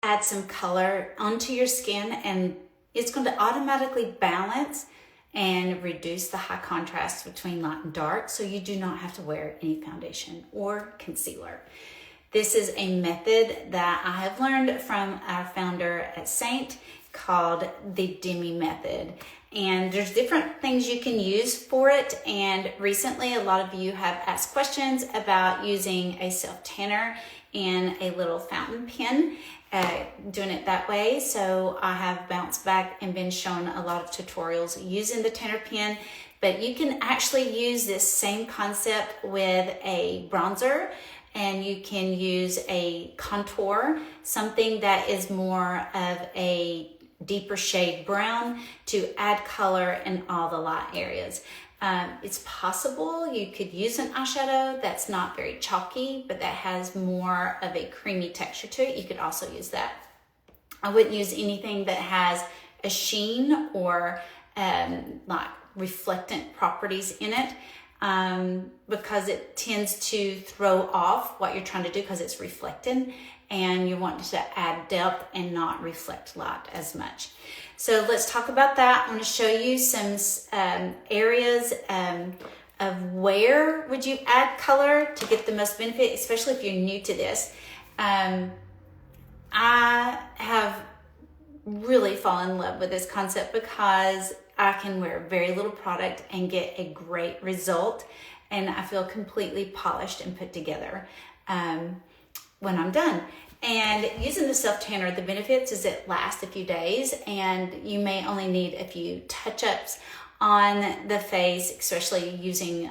add some color onto your skin, and it's going to automatically balance and reduce the high contrast between light and dark, so you do not have to wear any foundation or concealer. This is a method that I have learned from our founder at Seint called the Demi Method. And there's different things you can use for it. And recently, a lot of you have asked questions about using a self-tanner and a little fountain pen, doing it that way. So I have bounced back and been shown a lot of tutorials using the tanner pen, but you can actually use this same concept with a bronzer, and you can use a contour, something that is more of a deeper shade brown, to add color in all the light areas. It's possible you could use an eyeshadow that's not very chalky, but that has more of a creamy texture to it. You could also use that. I wouldn't use anything that has a sheen or like reflectant properties in it, because it tends to throw off what you're trying to do because it's reflecting, and you want to add depth and not reflect light as much. So let's talk about that. I'm going to show you some areas of where would you add color to get the most benefit, especially if you're new to this. I have really fallen in love with this concept because I can wear very little product and get a great result, and I feel completely polished and put together when I'm done. And using the self-tanner, the benefits is it lasts a few days, and you may only need a few touch-ups on the face, especially using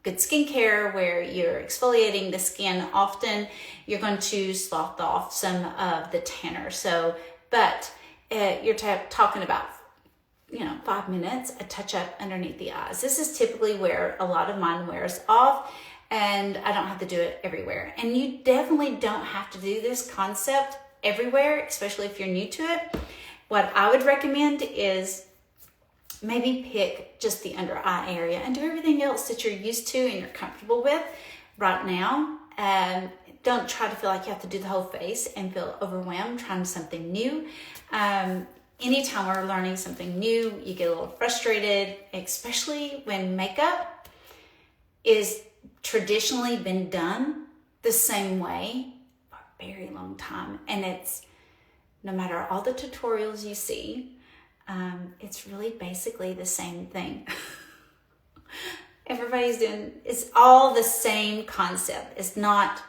good skincare where you're exfoliating the skin often. You're going to slough off some of the tanner. So, but you're talking about 5 minutes, a touch-up underneath the eyes. This is typically where a lot of mine wears off, and I don't have to do it everywhere. And you definitely don't have to do this concept everywhere, especially if you're new to it. What I would recommend is maybe pick just the under eye area and do everything else that you're used to and you're comfortable with right now. Don't try to feel like you have to do the whole face and feel overwhelmed trying something new. Anytime we're learning something new, you get a little frustrated, especially when makeup is traditionally been done the same way for a very long time. And it's, no matter all the tutorials you see, it's really basically the same thing. It's all the same concept. It's not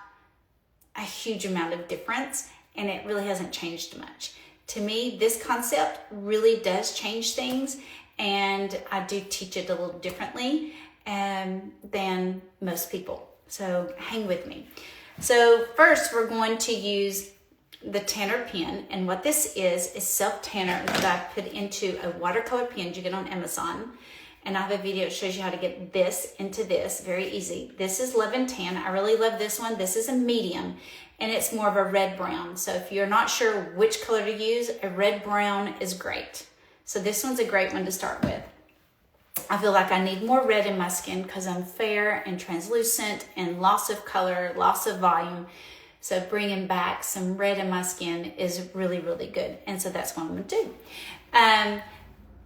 a huge amount of difference, and it really hasn't changed much. To me, this concept really does change things, and I do teach it a little differently than most people. So hang with me. So first, we're going to use the tanner pen, and what this is self-tanner that I put into a watercolor pen you get on Amazon. And I have a video that shows you how to get this into this, very easy. This is Love and Tan. I really love this one. This is a medium, and it's more of a red-brown. So if you're not sure which color to use, a red-brown is great. So this one's a great one to start with. I feel like I need more red in my skin because I'm fair and translucent and loss of color, loss of volume. So bringing back some red in my skin is really, really good. And so that's what I'm going to do.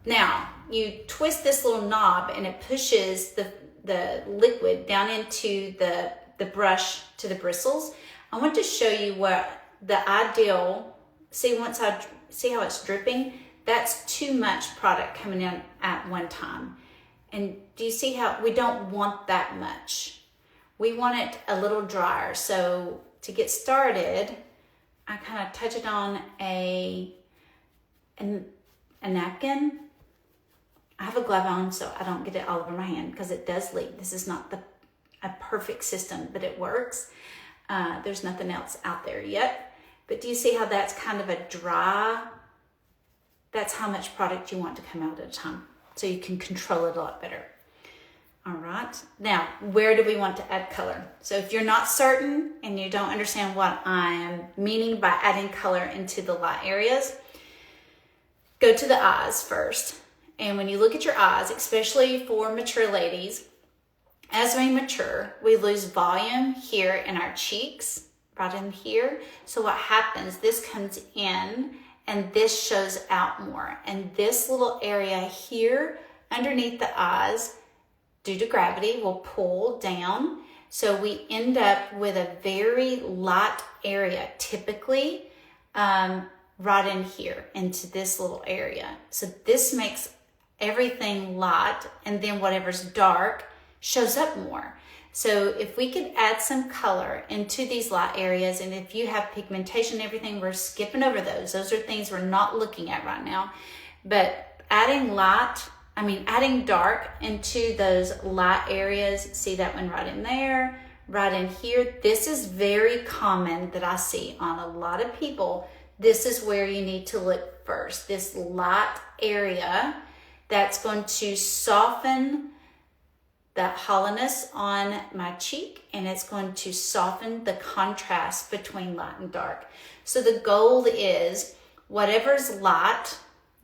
Now, you twist this little knob and it pushes the liquid down into the brush to the bristles. I want to show you what the ideal, see how it's dripping? That's too much product coming in at one time. And do you see how we don't want that much? We want it a little drier. So to get started, I kind of touch it on a napkin. I have a glove on so I don't get it all over my hand because it does leak. This is not a perfect system, but it works. There's nothing else out there yet. But do you see how that's kind of a dry? That's how much product you want to come out at a time, so you can control it a lot better. All right, now where do we want to add color? So if you're not certain and you don't understand what I'm meaning by adding color into the light areas, go to the eyes first. And when you look at your eyes, especially for mature ladies, as we mature, we lose volume here in our cheeks, right in here. So what happens, this comes in and this shows out more. And this little area here underneath the eyes, due to gravity, will pull down. So we end up with a very light area, typically right in here into this little area. So this makes everything light, and then whatever's dark shows up more. So if we could add some color into these light areas, and if you have pigmentation and everything, we're skipping over those. Those are things we're not looking at right now. But adding dark into those light areas, see that one right in there, right in here. This is very common that I see on a lot of people. This is where you need to look first. This light area that's going to soften that hollowness on my cheek, and it's going to soften the contrast between light and dark. So the goal is whatever's light,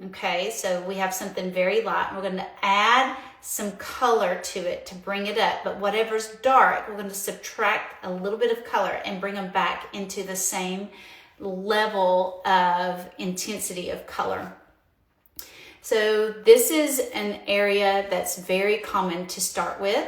okay, so we have something very light, and we're going to add some color to it to bring it up, but whatever's dark, we're going to subtract a little bit of color and bring them back into the same level of intensity of color. So this is an area that's very common to start with.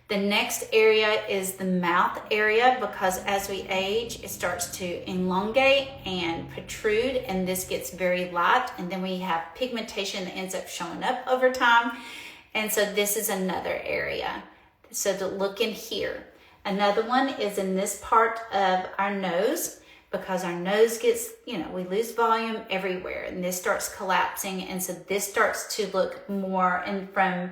The next area is the mouth area, because as we age, it starts to elongate and protrude, and this gets very light, and then we have pigmentation that ends up showing up over time. And so this is another area. So to look in here. Another one is in this part of our nose, because our nose gets, we lose volume everywhere, and this starts collapsing. And so this starts to look more, and from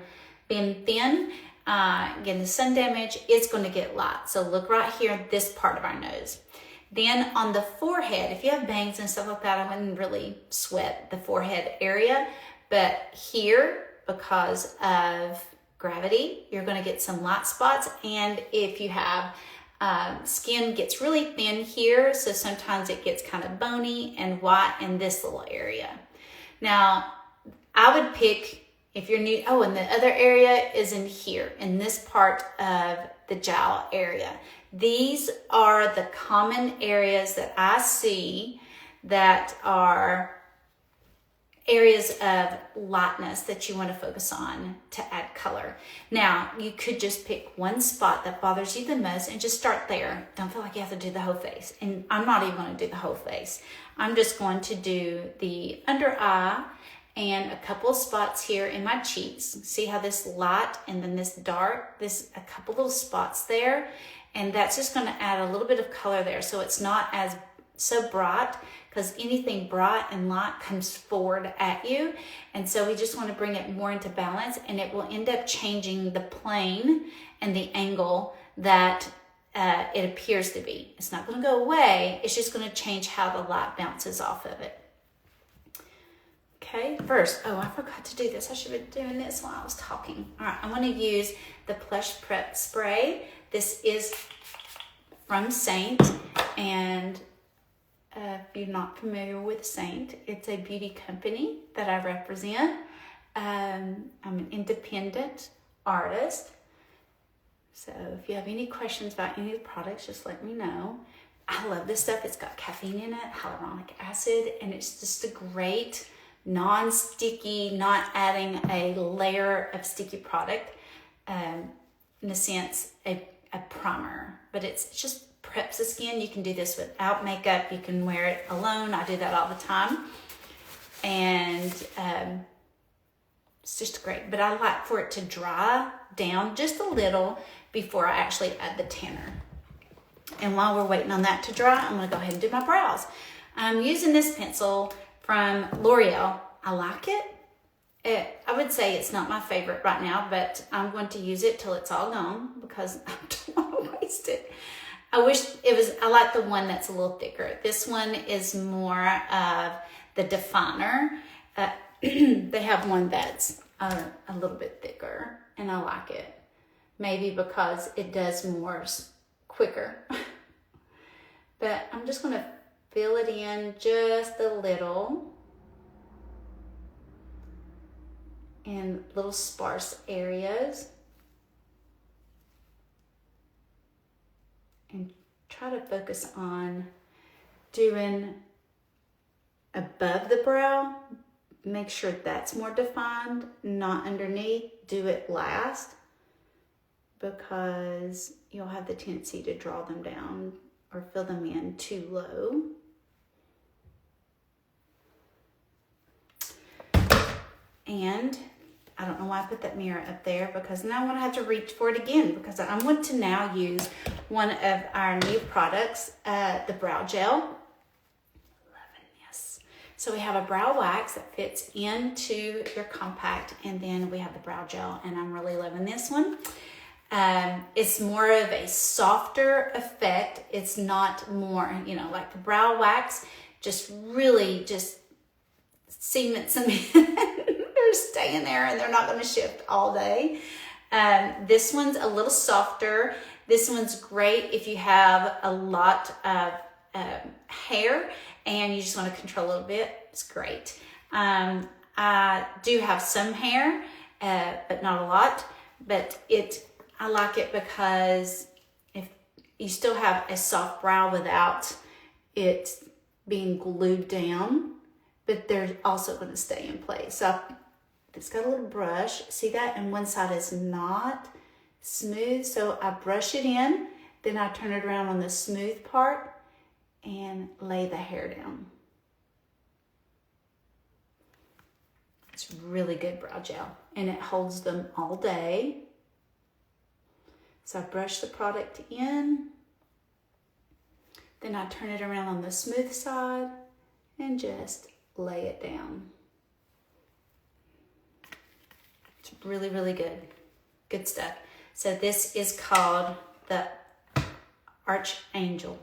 being thin, getting the sun damage, it's going to get light. So look right here, this part of our nose. Then on the forehead, if you have bangs and stuff like that, I wouldn't really sweat the forehead area. But here, because of gravity, you're going to get some light spots. And if you have skin gets really thin here, so sometimes it gets kind of bony and white in this little area. Now, I would pick, if you're new, and the other area is in here, in this part of the jowl area. These are the common areas that I see that are areas of lightness that you want to focus on to add color. Now, you could just pick one spot that bothers you the most and just start there. Don't feel like you have to do the whole face. And I'm not even going to do the whole face. I'm just going to do the under eye and a couple of spots here in my cheeks. See how this light and then this dark, a couple little spots there. And that's just going to add a little bit of color there, so it's not as so bright, because anything bright and light comes forward at you. And so we just want to bring it more into balance, and it will end up changing the plane and the angle that it appears to be. It's not going to go away. It's just going to change how the light bounces off of it. Okay, first, I forgot to do this. I should have been doing this while I was talking. All right, I'm going to use the Plush Prep Spray. This is from Seint, and if you're not familiar with Seint, it's a beauty company that I represent. I'm an independent artist. So if you have any questions about any of the products, just let me know. I love this stuff. It's got caffeine in it, hyaluronic acid, and it's just a great non-sticky, not adding a layer of sticky product. In a sense, a primer, but it's just preps the skin. You can do this without makeup. You can wear it alone. I do that all the time. And it's just great. But I like for it to dry down just a little before I actually add the tanner. And while we're waiting on that to dry, I'm going to go ahead and do my brows. I'm using this pencil from L'Oreal. I like it. I would say it's not my favorite right now, but I'm going to use it till it's all gone because I don't want to waste it. I wish it was, I like the one that's a little thicker. This one is more of the definer. They have one that's a little bit thicker, and I like it. Maybe because it does more quicker. But I'm just going to fill it in just a little in little sparse areas. And try to focus on doing above the brow. Make sure that's more defined, not underneath. Do it last, because you'll have the tendency to draw them down or fill them in too low. And I don't know why I put that mirror up there, because now I'm going to have to reach for it again, because I want to now use one of our new products, the brow gel. Loving this. So we have a brow wax that fits into your compact, and then we have the brow gel, and I'm really loving this one. It's more of a softer effect. It's not more, like the brow wax just really just cements them in. They're staying there and they're not going to shift all day. This one's a little softer. This one's great if you have a lot of hair and you just want to control a little bit. It's great. I do have some hair, but not a lot. But I like it because if you still have a soft brow without it being glued down, but they're also going to stay in place. So it's got a little brush. See that? And one side is not smooth. So I brush it in, then I turn it around on the smooth part and lay the hair down. It's really good brow gel, and it holds them all day. So I brush the product in, then I turn it around on the smooth side and just lay it down. It's really, really good. Good stuff. So this is called the Archangel.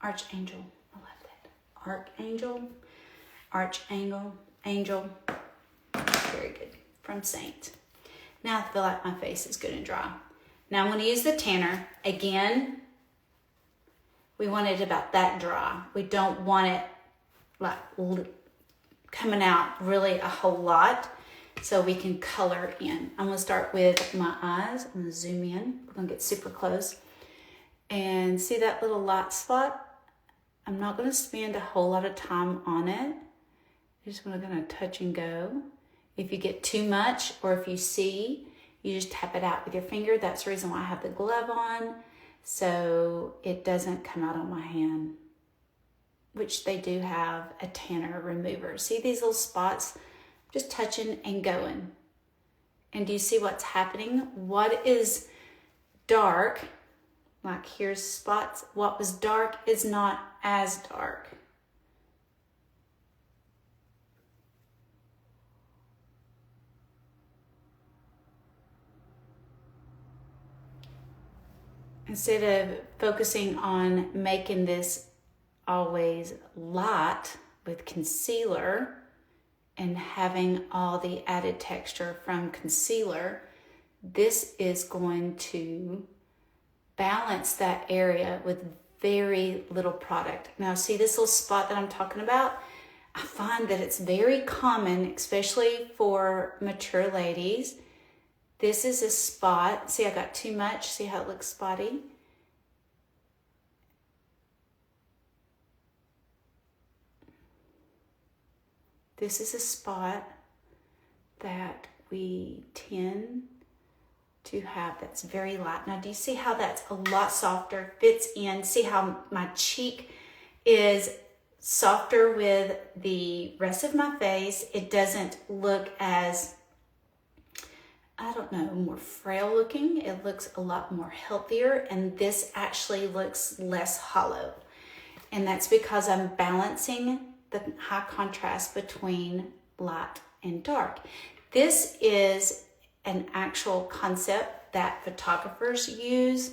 Archangel. I love that. Archangel. Angel. Very good. From Seint. Now I feel like my face is good and dry. Now I'm going to use the tanner. Again, we want it about that dry. We don't want it like coming out really a whole lot, so we can color in. I'm going to start with my eyes. I'm going to zoom in. We're going to get super close. And see that little light spot? I'm not going to spend a whole lot of time on it. I'm just going to touch and go. If you get too much, or if you see, you just tap it out with your finger. That's the reason why I have the glove on, so it doesn't come out on my hand, which they do have a tanner remover. See these little spots? Just touching and going. And do you see what's happening? What is dark, like here's spots, what was dark is not as dark. Instead of focusing on making this always light with concealer and having all the added texture from concealer, this is going to balance that area with very little product. Now see this little spot that I'm talking about? I find that it's very common, especially for mature ladies. This is a spot. See, I got too much. See how it looks spotty? This is a spot that we tend to have that's very light. Now, do you see how that's a lot softer, fits in? See how my cheek is softer with the rest of my face? It doesn't look as, I don't know, more frail looking. It looks a lot more healthier, and this actually looks less hollow. And that's because I'm balancing the high contrast between light and dark. This is an actual concept that photographers use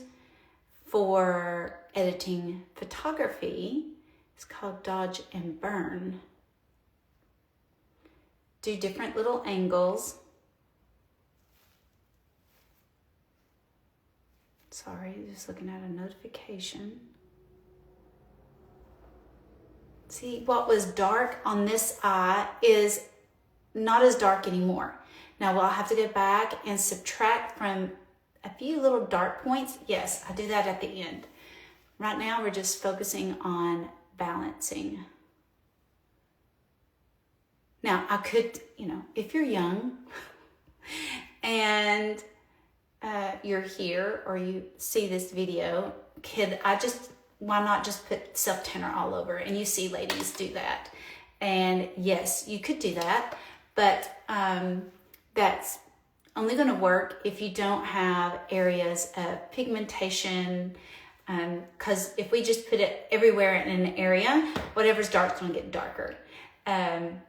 for editing photography. It's called dodge and burn. Do different little angles. Sorry, just looking at a notification. See, what was dark on this eye is not as dark anymore. Now, will I have to go back and subtract from a few little dark points? Yes, I do that at the end. Right now, we're just focusing on balancing. Now, I could, if you're young and you're here or you see this video, why not just put self-tanner all over? And you see ladies do that. And yes, you could do that, but that's only going to work if you don't have areas of pigmentation, because if we just put it everywhere in an area, whatever's dark is going to get darker. And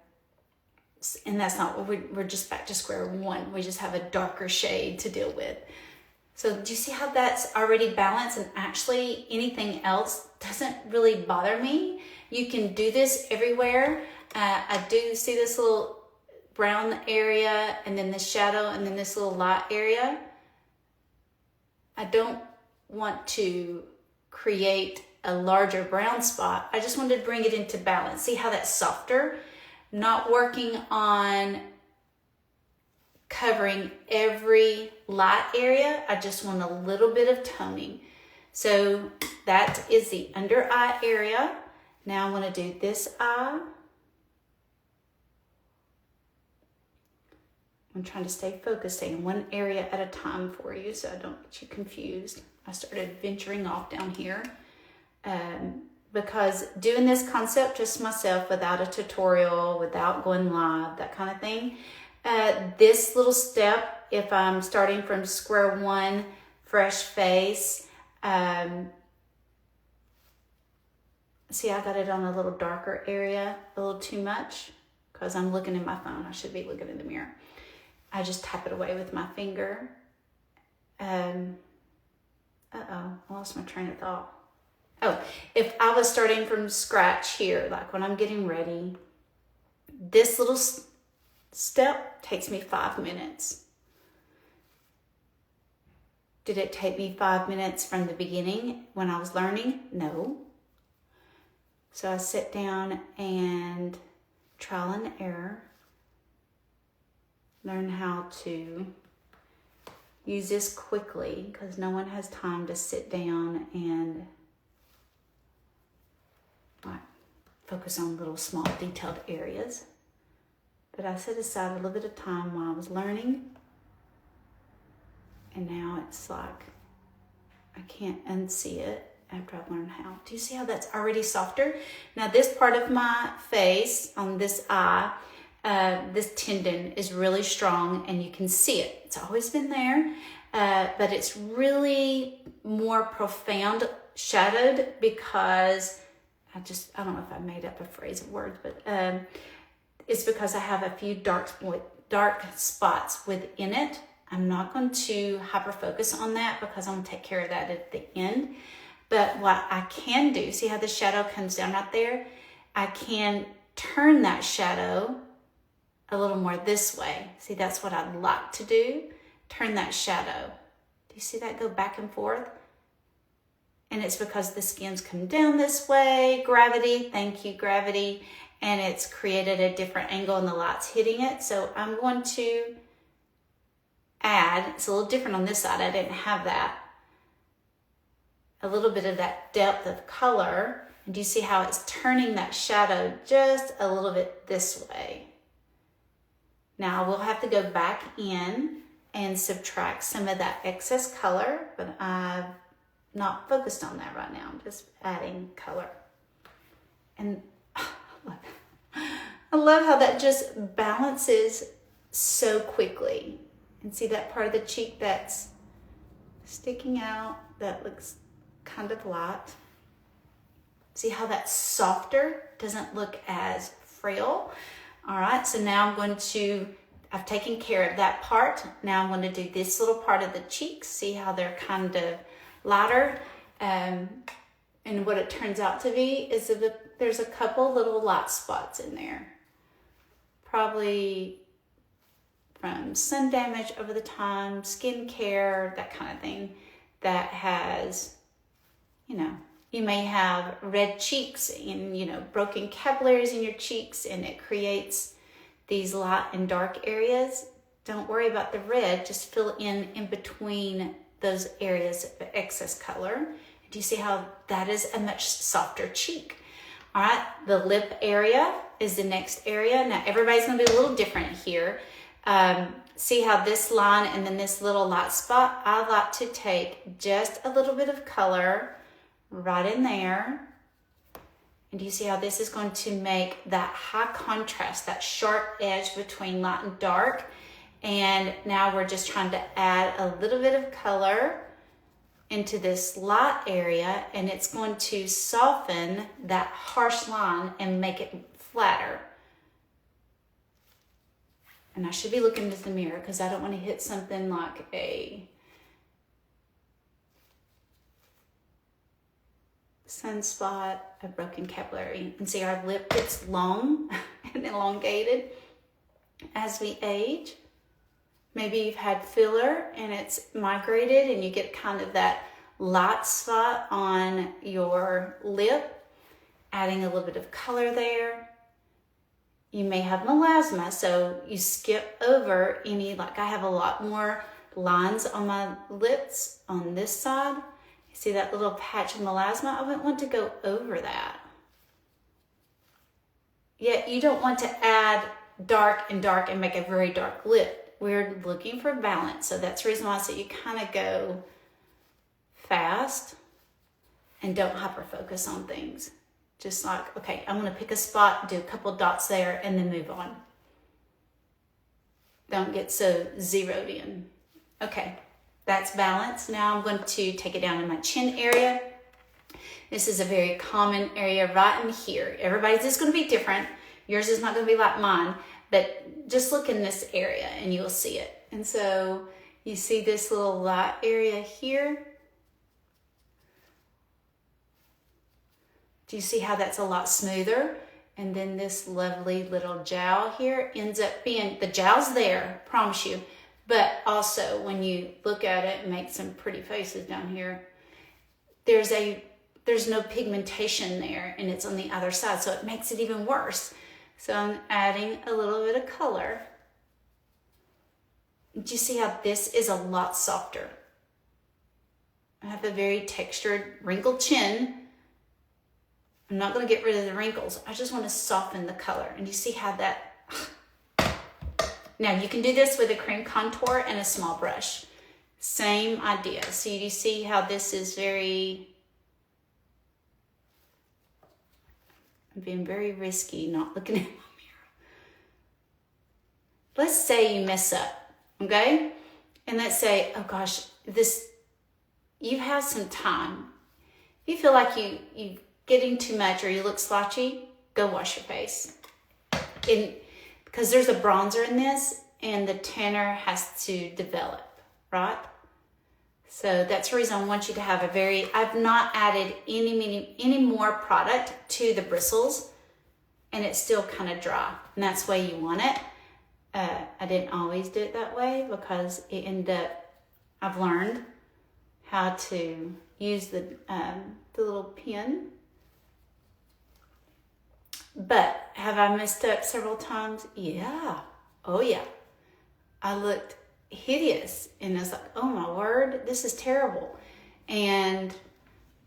that's not what we're just back to square one. We just have a darker shade to deal with. So do you see how that's already balanced, and actually anything else doesn't really bother me? You can do this everywhere. I do see this little brown area and then this shadow and then this little light area. I don't want to create a larger brown spot. I just wanted to bring it into balance. See how that's softer? Not working on covering every light area. I just want a little bit of toning. So that is the under eye area. Now I want to do this eye. I'm trying to stay focused, staying one area at a time for you so I don't get you confused. I started venturing off down here because doing this concept just myself without a tutorial, without going live, that kind of thing. This little step, if I'm starting from square one, fresh face, see, I got it on a little darker area, a little too much, because I'm looking in my phone. I should be looking in the mirror. I just tap it away with my finger. I lost my train of thought. Oh, if I was starting from scratch here, like when I'm getting ready, this little step takes me 5 minutes. Did it take me 5 minutes from the beginning when I was learning? No. So I sit down and trial and error, learn how to use this quickly because no one has time to sit down and focus on little small detailed areas. But I set aside a little bit of time while I was learning, and now it's like I can't unsee it after I've learned how. Do you see how that's already softer? Now this part of my face on this eye, this tendon is really strong and you can see it. It's always been there, but it's really more profound shadowed because I don't know if I made up a phrase of words, but it's because I have a few dark spots within it. I'm not going to hyper focus on that because I'm going to take care of that at the end. But what I can do, see how the shadow comes down right there? I can turn that shadow a little more this way. See, that's what I'd like to do. Turn that shadow. Do you see that go back and forth? And it's because the skin's come down this way. Gravity, thank you, gravity. And it's created a different angle and the light's hitting it. So I'm going to add, it's a little different on this side. I didn't have that. A little bit of that depth of color. And do you see how it's turning that shadow just a little bit this way? Now we'll have to go back in and subtract some of that excess color, but I've not focused on that right now. I'm just adding color. And I love how that just balances so quickly. And see that part of the cheek that's sticking out, that looks kind of light. See how that's softer, doesn't look as frail. All right, so now I've taken care of that part. Now I'm going to do this little part of the cheeks. See how they're kind of lighter. And what it turns out to be is that there's a couple little light spots in there. Probably from sun damage over the time, skincare, that kind of thing, that has, you may have red cheeks and, broken capillaries in your cheeks, and it creates these light and dark areas. Don't worry about the red, just fill in between those areas of excess color. Do you see how that is a much softer cheek? All right, the lip area is the next area. Now everybody's gonna be a little different here. See how this line and then this little light spot, I like to take just a little bit of color right in there. And do you see how this is going to make that high contrast, that sharp edge between light and dark? And now we're just trying to add a little bit of color into this light area, and it's going to soften that harsh line and make it flatter. And I should be looking into the mirror because I don't want to hit something like a sunspot, a broken capillary. And see, our lip gets long and elongated as we age. Maybe you've had filler and it's migrated and you get kind of that light spot on your lip, adding a little bit of color there. You may have melasma, so you skip over any, like I have a lot more lines on my lips on this side. You see that little patch of melasma? I wouldn't want to go over that. Yet you don't want to add dark and make a very dark lip. We're looking for balance, so that's the reason why I say you kind of go fast and don't hyper focus on things. Just like, okay, I'm gonna pick a spot, do a couple dots there, and then move on. Don't get so zeroed in. Okay, that's balance. Now I'm going to take it down in my chin area. This is a very common area right in here. Everybody's is gonna be different. Yours is not gonna be like mine, but just look in this area and you'll see it. And so you see this little light area here. Do you see how that's a lot smoother? And then this lovely little jowl here ends up being, the jowl's there, promise you. But also when you look at it and make some pretty faces down here, there's no pigmentation there and it's on the other side. So it makes it even worse. So I'm adding a little bit of color. Do you see how this is a lot softer? I have a very textured, wrinkled chin. I'm not going to get rid of the wrinkles. I just want to soften the color. And you see how that... Now you can do this with a cream contour and a small brush. Same idea. So you see how this is very... I'm being very risky, not looking at my mirror. Let's say you mess up, okay? And let's say, oh gosh, you have some time. If you feel like you getting too much or you look slouchy, go wash your face. Because there's a bronzer in this and the tanner has to develop, right? So that's the reason I want you to have I've not added any more product to the bristles and it's still kind of dry. And that's the way you want it. I didn't always do it that way because I've learned how to use the little pin. But have I messed up several times? Yeah. Oh yeah. I looked hideous and I was like, oh my word, this is terrible. And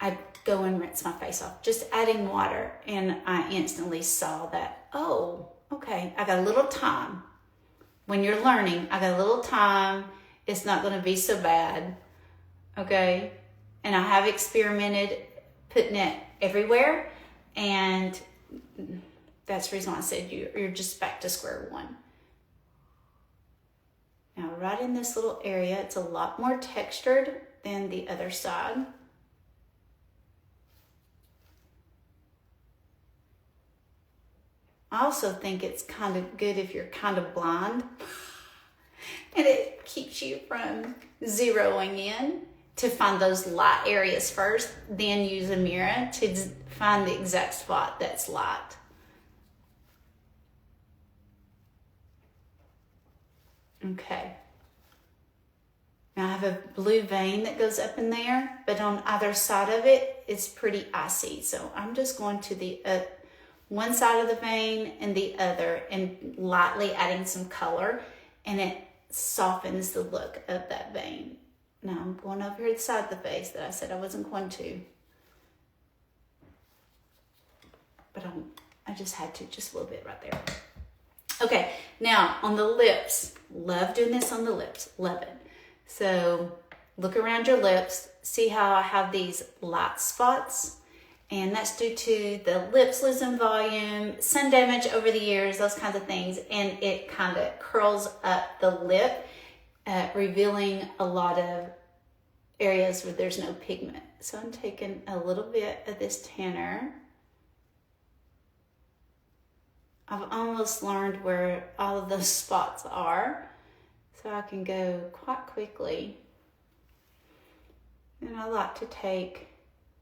I'd go and rinse my face off, just adding water. And I instantly saw that, oh, okay, I got a little time. When you're learning, I got a little time. It's not going to be so bad. Okay. And I have experimented putting it everywhere. And that's the reason why I said you're just back to square one. Now, right in this little area, it's a lot more textured than the other side. I also think it's kind of good if you're kind of blind and it keeps you from zeroing in to find those light areas first, then use a mirror to find the exact spot that's light. Okay. Now I have a blue vein that goes up in there, but on either side of it, it's pretty icy. So I'm just going to the one side of the vein and the other and lightly adding some color, and it softens the look of that vein. Now I'm going over here to the side of the face that I said I wasn't going to. But I just had to, just a little bit right there. Okay, now on the lips. Love doing this on the lips. Love it. So look around your lips. See how I have these light spots? And that's due to the lips losing volume, sun damage over the years, those kinds of things. And it kind of curls up the lip, revealing a lot of areas where there's no pigment. So I'm taking a little bit of this tanner. I've almost learned where all of those spots are, so I can go quite quickly. And I like to take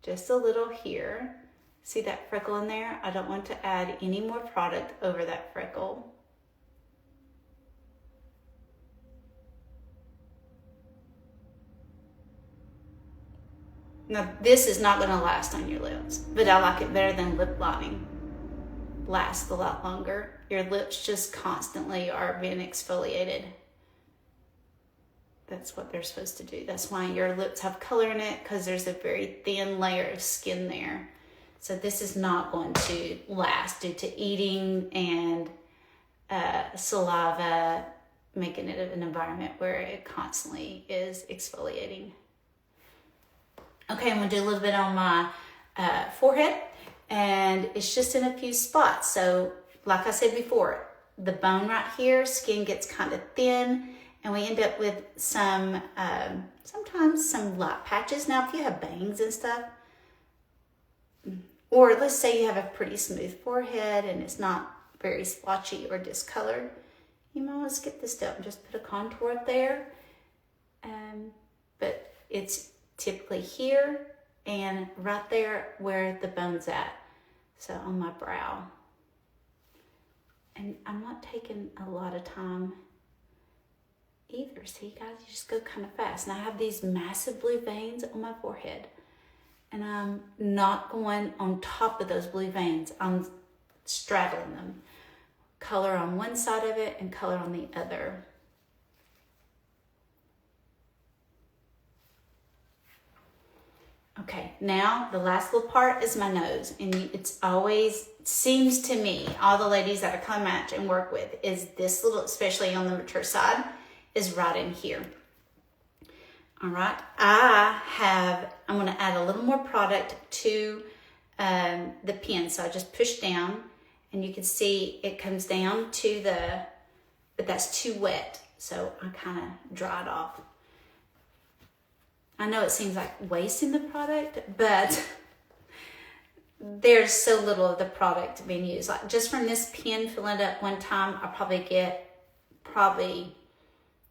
just a little here. See that freckle in there? I don't want to add any more product over that freckle. Now, this is not going to last on your lips, but I like it better than lip lining. Lasts a lot longer. Your lips just constantly are being exfoliated. That's what they're supposed to do. That's why your lips have color in it, because there's a very thin layer of skin there. So this is not going to last due to eating and saliva, making it an environment where it constantly is exfoliating. Okay, I'm going to do a little bit on my forehead, and it's just in a few spots. So like I said before, the bone right here, skin gets kind of thin, and we end up with some, sometimes some light patches. Now, if you have bangs and stuff, or let's say you have a pretty smooth forehead and it's not very splotchy or discolored, you might want to skip this step and just put a contour up there. But it's typically here and right there where the bone's at. So on my brow. And I'm not taking a lot of time either. See, guys, you just go kind of fast. And I have these massive blue veins on my forehead. And I'm not going on top of those blue veins. I'm straddling them. Color on one side of it and color on the other. Okay, now the last little part is my nose. And it's always, seems to me, all the ladies that I come match and work with, is this little, especially on the mature side, is right in here. All right, I'm gonna add a little more product to the pen. So I just push down and you can see it comes down to but that's too wet. So I kind of dry it off. I know it seems like wasting the product, but there's so little of the product being used. Like just from this pen filling it up one time, I probably get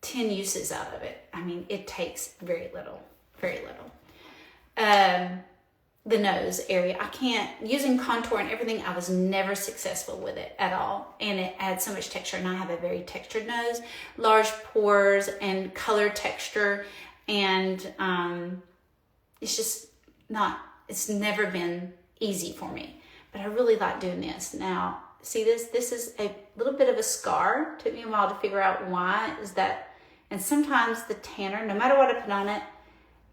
10 uses out of it. I mean, it takes very little. The nose area, I can't, using contour and everything, I was never successful with it at all. And it adds so much texture, and I have a very textured nose, large pores and color texture. And it's just not, it's never been easy for me, but I really like doing this. Now, see this is a little bit of a scar. Took me a while to figure out why is that. And sometimes the tanner, no matter what I put on it,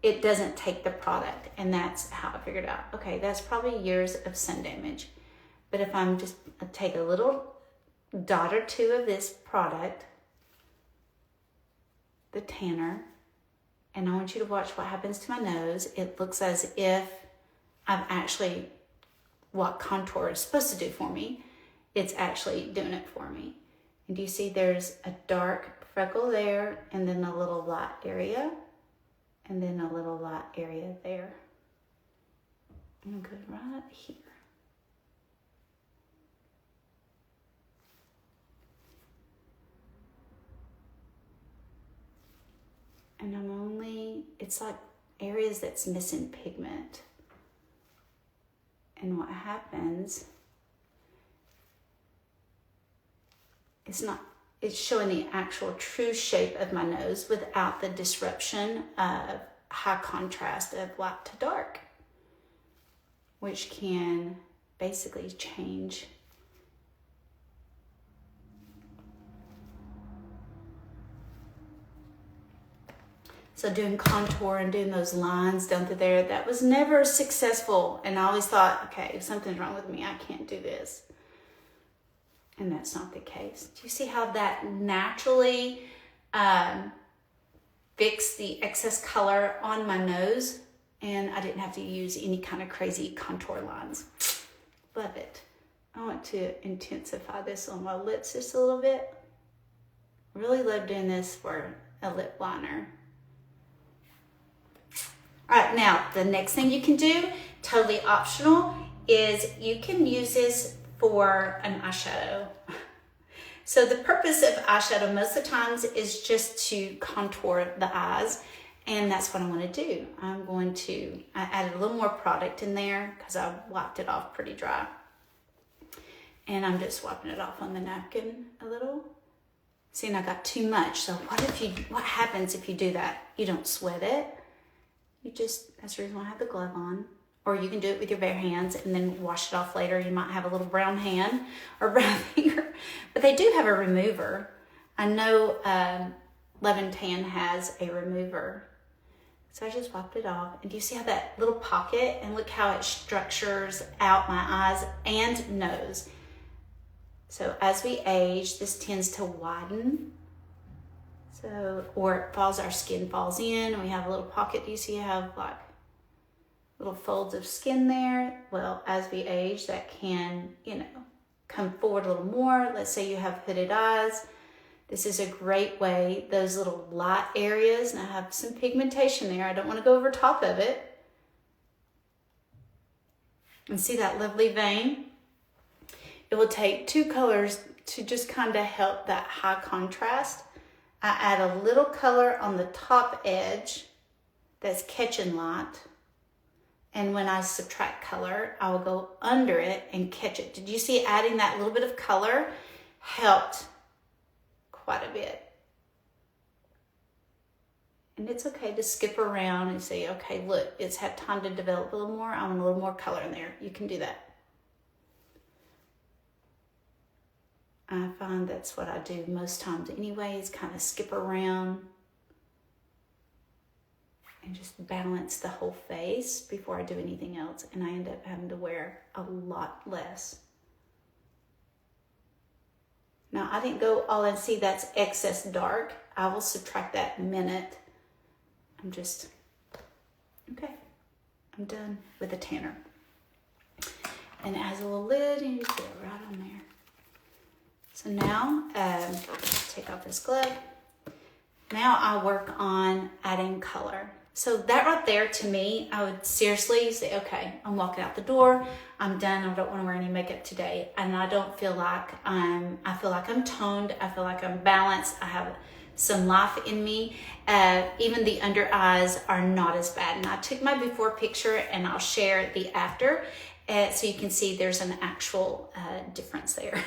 it doesn't take the product. And that's how I figured out, okay, that's probably years of sun damage. But if I take a little dot or two of this product, the tanner, and I want you to watch what happens to my nose. It looks as if I've actually, what contour is supposed to do for me, it's actually doing it for me. And do you see there's a dark freckle there, and then a little light area, and then a little light area there. I'm gonna go right here. And it's like areas that's missing pigment. And what happens, it's showing the actual true shape of my nose without the disruption of high contrast of light to dark, which can basically change So doing contour and doing those lines down through there, that was never successful. And I always thought, okay, if something's wrong with me, I can't do this. And that's not the case. Do you see how that naturally fixed the excess color on my nose? And I didn't have to use any kind of crazy contour lines. Love it. I want to intensify this on my lips just a little bit. Really love doing this for a lip liner. All right, now the next thing you can do, totally optional, is you can use this for an eyeshadow. So the purpose of eyeshadow most of the times is just to contour the eyes, and that's what I'm going to do. I added a little more product in there because I wiped it off pretty dry. And I'm just wiping it off on the napkin a little. See, and I got too much. So what happens if you do that? You don't sweat it. That's the reason why I have the glove on. Or you can do it with your bare hands and then wash it off later. You might have a little brown hand or brown finger. But they do have a remover. I know Love & Tan has a remover. So I just wiped it off. And do you see how that little pocket, and look how it structures out my eyes and nose. So as we age, this tends to widen. So, or our skin falls in and we have a little pocket. Do you see how like little folds of skin there? Well, as we age, that can, come forward a little more. Let's say you have hooded eyes. This is a great way, those little light areas, and I have some pigmentation there. I don't want to go over top of it. And see that lovely vein? It will take two colors to just kind of help that high contrast. I add a little color on the top edge that's catching light. And when I subtract color, I will go under it and catch it. Did you see adding that little bit of color helped quite a bit? And it's okay to skip around and say, okay, look, it's had time to develop a little more. I want a little more color in there. You can do that. I find that's what I do most times anyway, is kind of skip around and just balance the whole face before I do anything else. And I end up having to wear a lot less. Now, I didn't go all in. See, that's excess dark. I will subtract that in a minute. Okay, I'm done with the tanner. And it has a little lid, and you just put it right on there. So now, take off this glove. Now I work on adding color. So that right there, to me, I would seriously say, okay, I'm walking out the door. I'm done. I don't want to wear any makeup today. And I don't feel like I feel like I'm toned. I feel like I'm balanced. I have some life in me. Even the under eyes are not as bad. And I took my before picture, and I'll share the after. So you can see there's an actual difference there.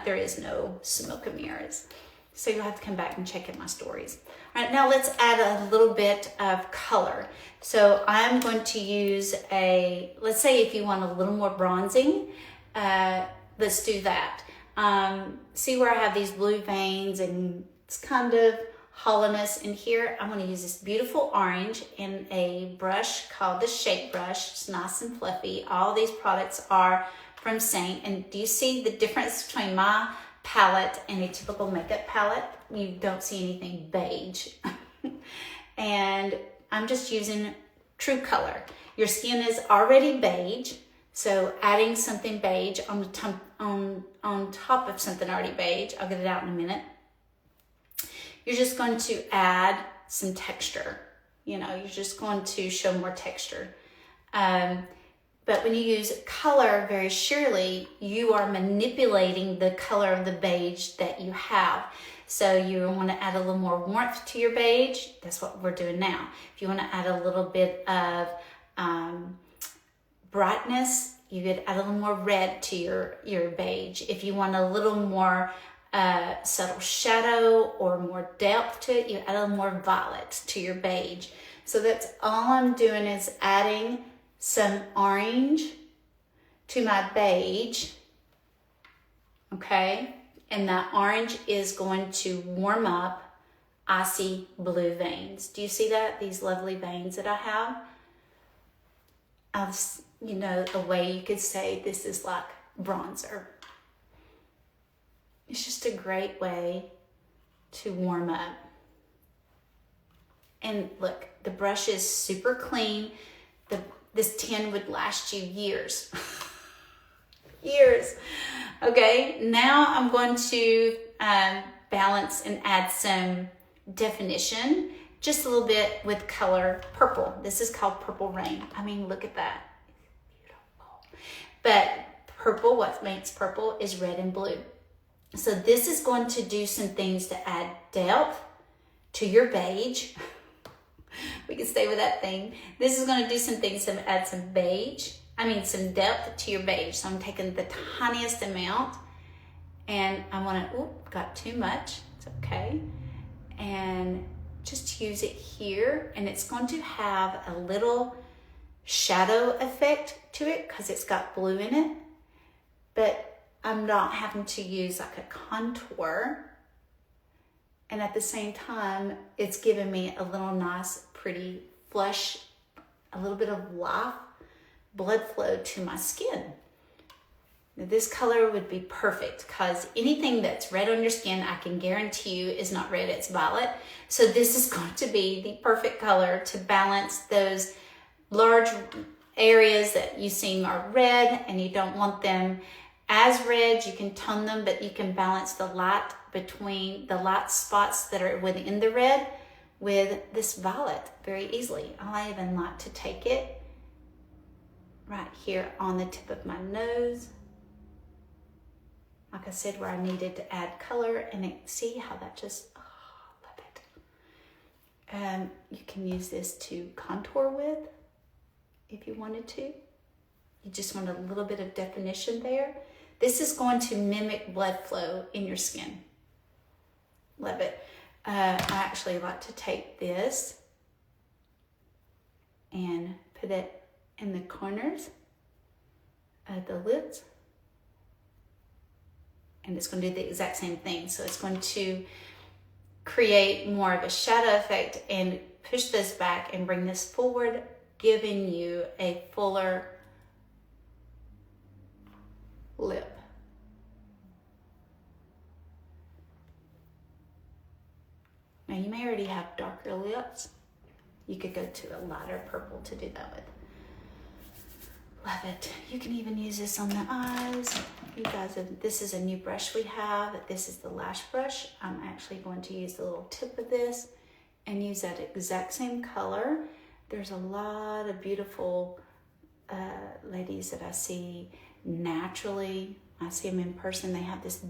There is no smoke and mirrors. So you'll have to come back and check in my stories. All right, now let's add a little bit of color. So I'm going to use let's say if you want a little more bronzing, let's do that. See where I have these blue veins and it's kind of hollowness in here? I'm going to use this beautiful orange in a brush called the Shape Brush. It's nice and fluffy. All these products are from Seint. And do you see the difference between my palette and a typical makeup palette? You don't see anything beige. And I'm just using true color. Your skin is already beige, so adding something beige on top of something already beige, I'll get it out in a minute. You're just going to add some texture. You're just going to show more texture. But when you use color, very surely, you are manipulating the color of the beige that you have. So you want to add a little more warmth to your beige. That's what we're doing now. If you want to add a little bit of brightness, you could add a little more red to your beige. If you want a little more subtle shadow or more depth to it, you add a little more violet to your beige. So that's all I'm doing, is adding some orange to my beige, okay? And that orange is going to warm up icy blue veins. Do you see that? These lovely veins that I have. You know, a way you could say this is like bronzer. It's just a great way to warm up. And look, the brush is super clean. This tin would last you years. Years. Okay, now I'm going to balance and add some definition, just a little bit with color purple. This is called Purple Rain. I mean, look at that. Beautiful. But purple, what makes purple is red and blue. So this is going to do some things to add depth to your beige. We can stay with that thing. This is going to do some things to add some some depth to your beige. So I'm taking the tiniest amount and I want to, got too much. It's okay. And just use it here. And it's going to have a little shadow effect to it because it's got blue in it. But I'm not having to use like a contour. And at the same time, it's giving me a little nice, pretty flush, a little bit of life, blood flow to my skin. Now, this color would be perfect because anything that's red on your skin, I can guarantee you is not red, it's violet. So this is going to be the perfect color to balance those large areas that you seem are red and you don't want them as red. You can tone them, but you can balance the light between the light spots that are within the red with this violet very easily. I even like to take it right here on the tip of my nose. Like I said, where I needed to add color, and see how that just, love it. You can use this to contour with if you wanted to. You just want a little bit of definition there. This is going to mimic blood flow in your skin. Love it. I actually like to take this and put it in the corners of the lids. And it's going to do the exact same thing. So it's going to create more of a shadow effect and push this back and bring this forward, giving you a fuller lip. Now you may already have darker lips. You could go to a lighter purple to do that with. Love it. You can even use this on the eyes. You guys, this is a new brush we have. This is the lash brush. I'm actually going to use the little tip of this and use that exact same color. There's a lot of beautiful ladies that I see naturally. I see them in person. They have these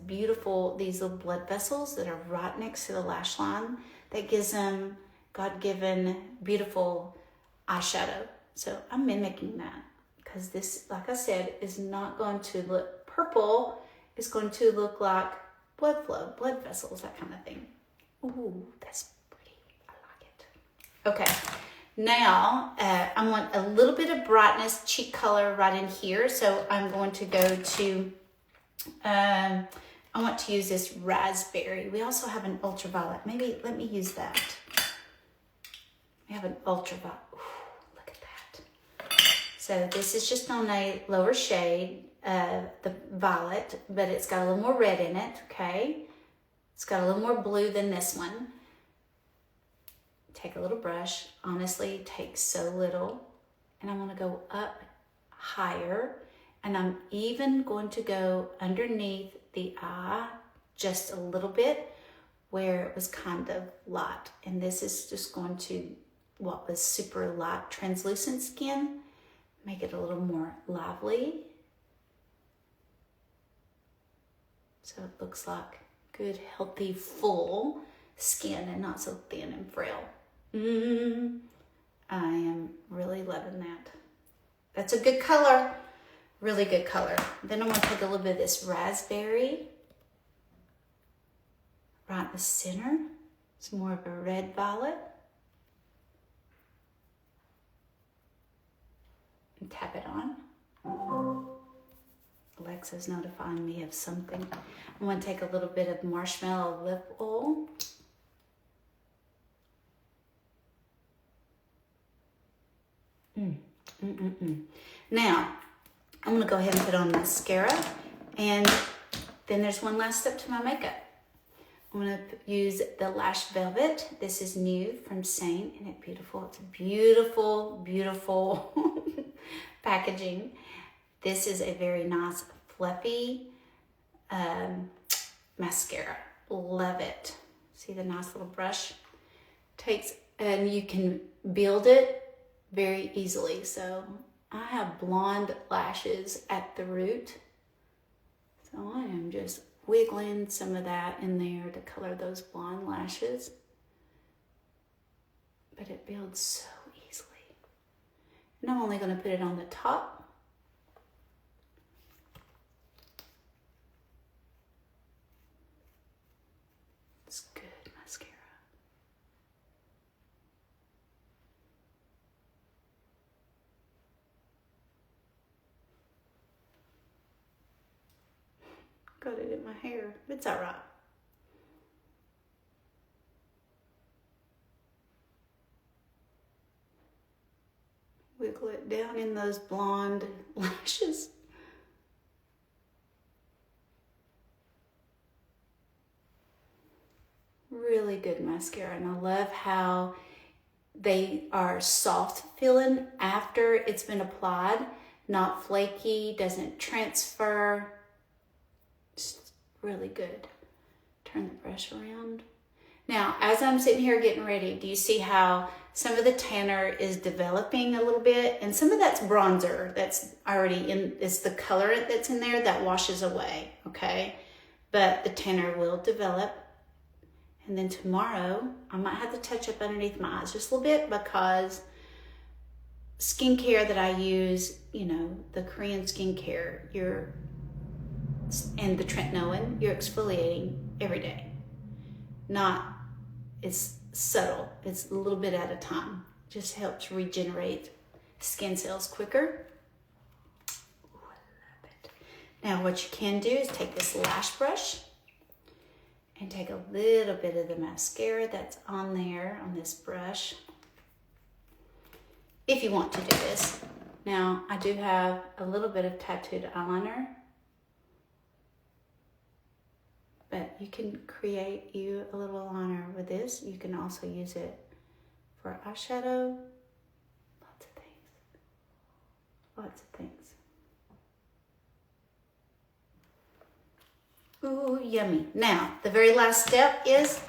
little blood vessels that are right next to the lash line that gives them God-given, beautiful eyeshadow. So I'm mimicking that because this, like I said, is not going to look purple. It's going to look like blood flow, blood vessels, that kind of thing. Ooh, that's pretty. I like it. Okay. Now, I want a little bit of brightness, cheek color right in here. So I'm going to go to, I want to use this raspberry. We also have an ultraviolet. Maybe let me use that. We have an ultraviolet. Ooh, look at that. So this is just on a lower shade, the violet, but it's got a little more red in it, okay? It's got a little more blue than this one. Take a little brush. Honestly, it takes so little. And I'm gonna go up higher. And I'm even going to go underneath the eye just a little bit where it was kind of light. And this is just going to, what was super light, translucent skin, make it a little more lively. So it looks like good, healthy, full skin and not so thin and frail. I am really loving that. That's a good color. Really good color. Then I'm going to take a little bit of this raspberry right in the center. It's more of a red violet. And tap it on. Alexa's notifying me of something. I'm going to take a little bit of marshmallow lip oil. Now, I'm gonna go ahead and put on mascara, and then there's one last step to my makeup. I'm gonna use the Lash Velvet. This is new from Seint, and it's beautiful. It's beautiful, beautiful packaging. This is a very nice, fluffy mascara. Love it. See the nice little brush? And you can build it very easily. So I have blonde lashes at the root. So I am just wiggling some of that in there to color those blonde lashes. But it builds so easily. And I'm only going to put it on the top. It's good mascara. Got it in my hair. It's all right. Wiggle it down in those blonde lashes. Really good mascara, and I love how they are soft feeling after it's been applied, not flaky, doesn't transfer. Just really good. Turn the brush around. Now, as I'm sitting here getting ready, do you see how some of the tanner is developing a little bit, and some of that's bronzer that's already in, it's the color that's in there that washes away, okay? But the tanner will develop. And then tomorrow, I might have to touch up underneath my eyes just a little bit, because skincare that I use, you know, the Korean skincare, and the tretinoin, you're exfoliating every day. It's subtle. It's a little bit at a time. Just helps regenerate skin cells quicker. Ooh, I love it. Now, what you can do is take this lash brush and take a little bit of the mascara that's on there on this brush, if you want to do this. Now, I do have a little bit of tattooed eyeliner, but you can create you a little liner with this. You can also use it for eyeshadow. Lots of things. Lots of things. Ooh, yummy. Now, the very last step is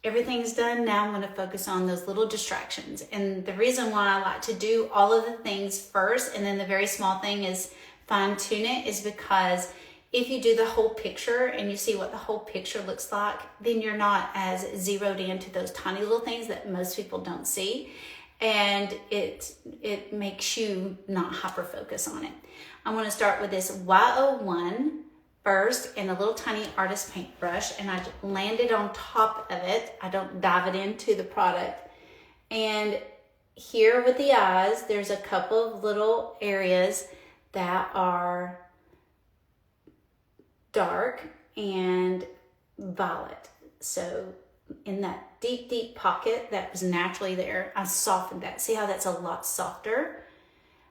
everything's done. Now I'm going to focus on those little distractions. And the reason why I like to do all of the things first and then the very small thing is fine tune it is because if you do the whole picture and you see what the whole picture looks like, then you're not as zeroed into those tiny little things that most people don't see. And it makes you not hyper focus on it. I'm going to start with this Y01 first and a little tiny artist paintbrush, and I land it on top of it. I don't dive it into the product. And here with the eyes, there's a couple of little areas that are dark and violet. So in that deep, deep pocket that was naturally there, I softened that. See how that's a lot softer?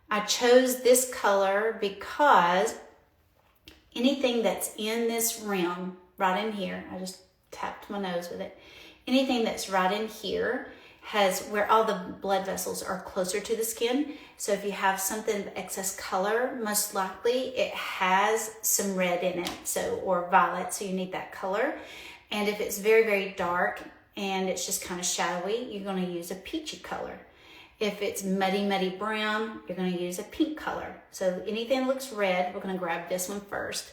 I chose this color because anything that's in this rim, right in here, I just tapped my nose with it. Anything that's right in here has where all the blood vessels are closer to the skin. So if you have something of excess color, most likely it has some red in it, or violet, so you need that color. And if it's very, very dark and it's just kind of shadowy, you're going to use a peachy color. If it's muddy, muddy brown, you're going to use a pink color. So anything that looks red, we're going to grab this one first.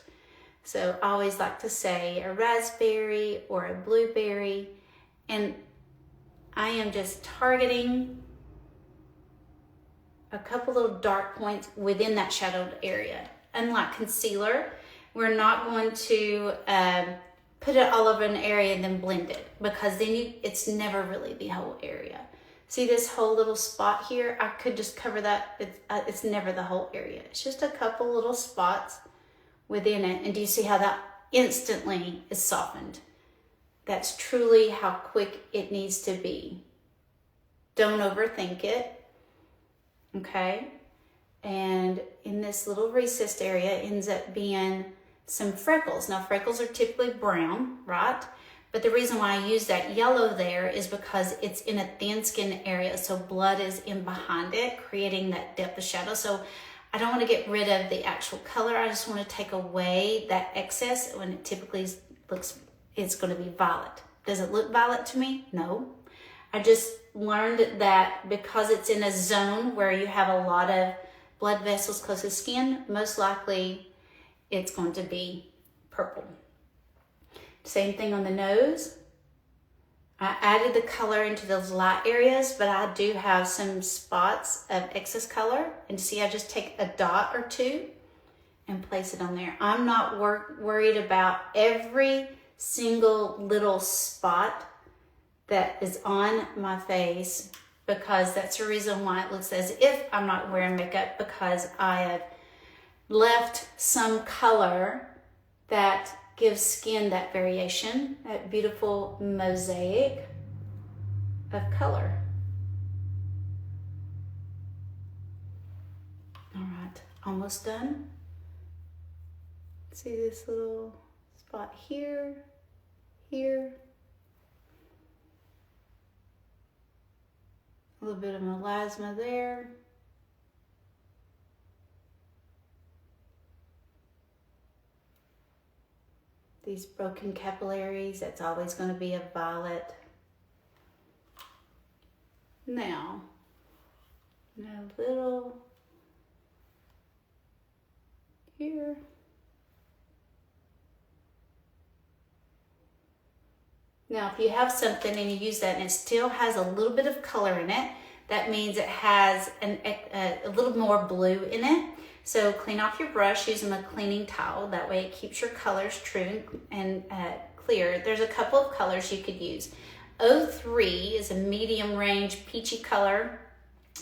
So I always like to say a raspberry or a blueberry. And I am just targeting a couple little dark points within that shadowed area. Unlike concealer, we're not going to put it all over an area and then blend it, because then it's never really the whole area. See this whole little spot here? I could just cover that. It's never the whole area. It's just a couple little spots within it. And do you see how that instantly is softened? That's truly how quick it needs to be. Don't overthink it. okay? And in this little recessed area ends up being some freckles. Now freckles are typically brown, right? But the reason why I use that yellow there is because it's in a thin skin area, so blood is in behind it, creating that depth of shadow. So I don't want to get rid of the actual color. I just want to take away that excess when it typically looks, it's going to be violet. Does it look violet to me? No. I just learned that because it's in a zone where you have a lot of blood vessels close to skin, most likely it's going to be purple. Same thing on the nose. I added the color into those light areas, but I do have some spots of excess color. And see, I just take a dot or two and place it on there. I'm not worried about every single little spot that is on my face, because that's the reason why it looks as if I'm not wearing makeup, because I have left some color that gives skin that variation, that beautiful mosaic of color. All right, almost done. See this little spot here, here. A little bit of melasma there. These broken capillaries, that's always going to be a violet. Now a little here. Now, if you have something and you use that and it still has a little bit of color in it, that means it has a little more blue in it. So clean off your brush using a cleaning towel. That way it keeps your colors true and clear. There's a couple of colors you could use. 03 is a medium range peachy color.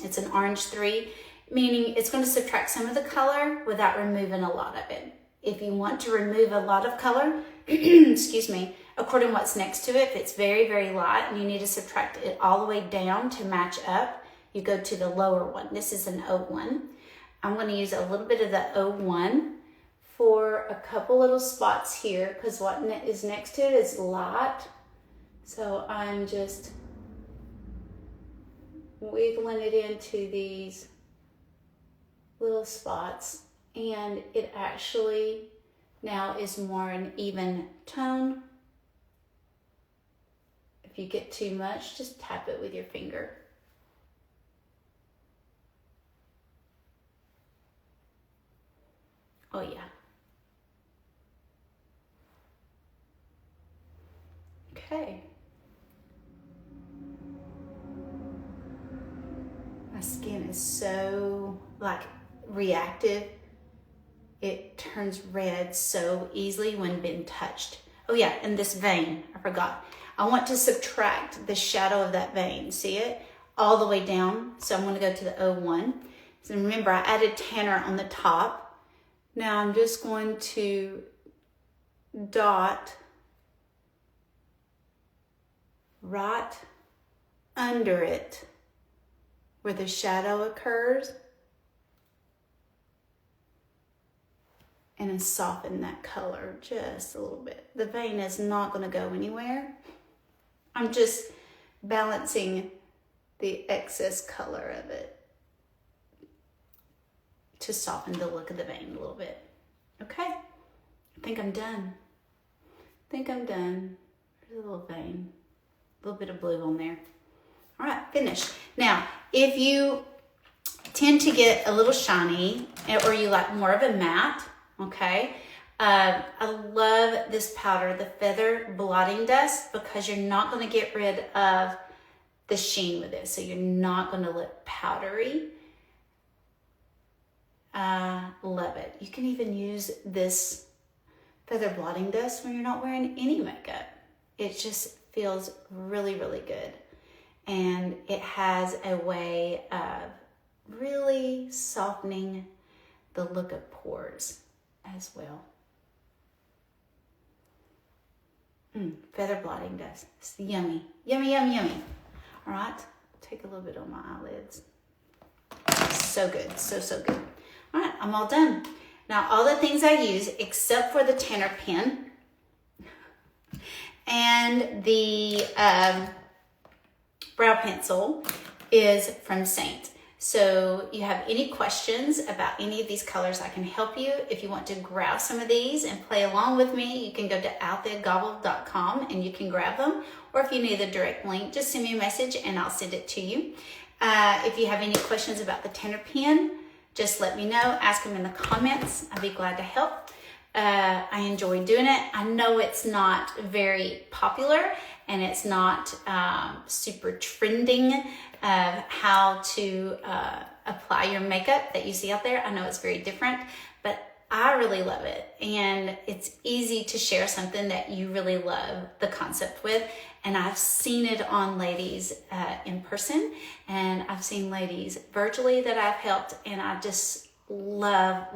It's an orange 3, meaning it's going to subtract some of the color without removing a lot of it. If you want to remove a lot of color, excuse me, according to what's next to it, if it's very, very light and you need to subtract it all the way down to match up, you go to the lower one. This is an 01. I'm going to use a little bit of the 01 for a couple little spots here, because what is next to it is light. So I'm just wiggling it into these little spots, and it actually now is more an even tone. If you get too much, just tap it with your finger. Oh yeah. Okay. My skin is so reactive. It turns red so easily when been touched. Oh yeah, and this vein, I forgot. I want to subtract the shadow of that vein. See it? All the way down. So I'm going to go to the 01. So remember, I added tanner on the top. Now I'm just going to dot right under it where the shadow occurs and then soften that color just a little bit. The vein is not going to go anywhere. I'm just balancing the excess color of it to soften the look of the vein a little bit. Okay, I think I'm done. There's a little vein, a little bit of blue on there. All right, finished. Now, if you tend to get a little shiny or you like more of a matte, okay, I love this powder, the Feather Blotting Dust, because you're not going to get rid of the sheen with it, so you're not going to look powdery. Love it. You can even use this Feather Blotting Dust when you're not wearing any makeup. It just feels really, really good. And it has a way of really softening the look of pores as well. Feather Blotting Dust. It's yummy. Yummy, yummy, yummy. All right. Take a little bit on my eyelids. so good, so good. All right, I'm all done. Now, all the things I use, except for the tanner pen and the brow pencil, is from Seint. So you have any questions about any of these colors, I can help you. If you want to grab some of these and play along with me, you can go to altheagobble.com and you can grab them. Or if you need the direct link, just send me a message and I'll send it to you. If you have any questions about the tanner pen, just let me know. Ask them in the comments. I'd be glad to help. I enjoy doing it. I know it's not very popular and it's not super trending of how to apply your makeup that you see out there. I know it's very different, but I really love it. And it's easy to share something that you really love the concept with. And I've seen it on ladies in person, and I've seen ladies virtually that I've helped, and I just love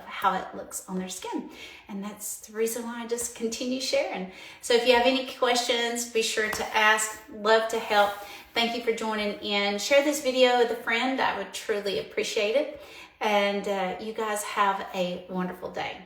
how it looks on their skin. And that's the reason why I just continue sharing. So if you have any questions, be sure to ask. Love to help. Thank you for joining in. Share this video with a friend. I would truly appreciate it. And you guys have a wonderful day.